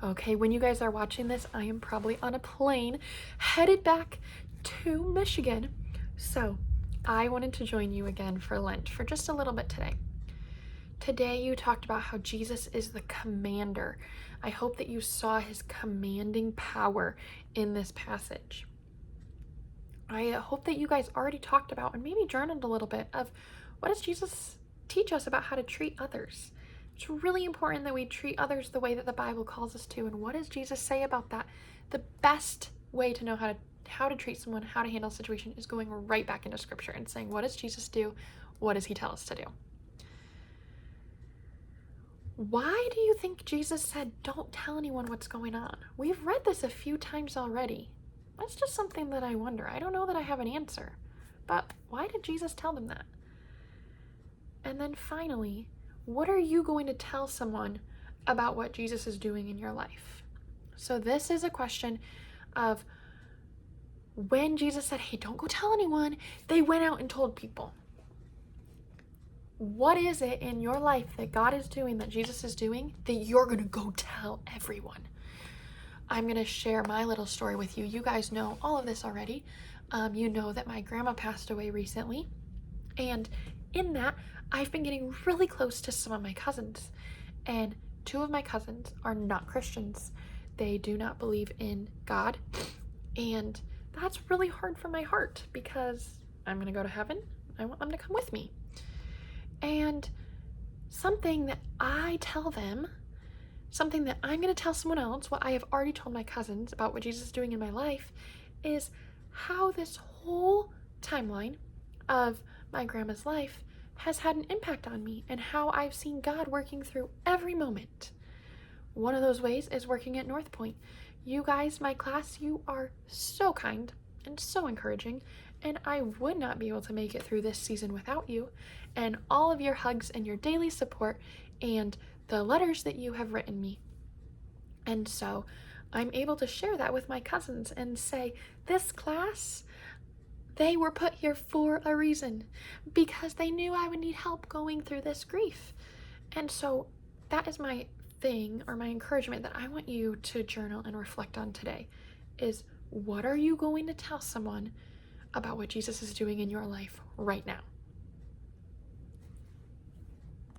Okay, when you guys are watching this, I am probably on a plane headed back to Michigan. So I wanted to join you again for Lent for just a little bit today. Today you talked about how Jesus is the commander. I hope that you saw his commanding power in this passage. I hope that you guys already talked about and maybe journaled a little bit of what does Jesus teach us about how to treat others. It's really important that we treat others the way that the Bible calls us to. And what does Jesus say about that? The best way to know how to treat someone, how to handle a situation is going right back into scripture and saying, what does Jesus do? What does he tell us to do? Why do you think Jesus said, don't tell anyone what's going on? We've read this a few times already. That's just something that I wonder. I don't know that I have an answer, but why did Jesus tell them that? And then finally, what are you going to tell someone about what Jesus is doing in your life? So this is a question of when Jesus said, hey, don't go tell anyone, they went out and told people. What is it in your life that God is doing, that Jesus is doing, that you're going to go tell everyone? I'm going to share my little story with you. You guys know all of this already. You know that my grandma passed away recently. And in that, I've been getting really close to some of my cousins. And two of my cousins are not Christians. They do not believe in God. And that's really hard for my heart because I'm going to go to heaven. I want them to come with me. And something that I tell them, something that I'm going to tell someone else, what I have already told my cousins about what Jesus is doing in my life, is how this whole timeline of my grandma's life has had an impact on me and how I've seen God working through every moment. One of those ways is working at North Point. You guys, my class, you are so kind and so encouraging, and I would not be able to make it through this season without you and all of your hugs and your daily support and the letters that you have written me. And so I'm able to share that with my cousins and say, this class, they were put here for a reason because they knew I would need help going through this grief. And so that is my thing, or my encouragement, that I want you to journal and reflect on today is, what are you going to tell someone about what Jesus is doing in your life right now?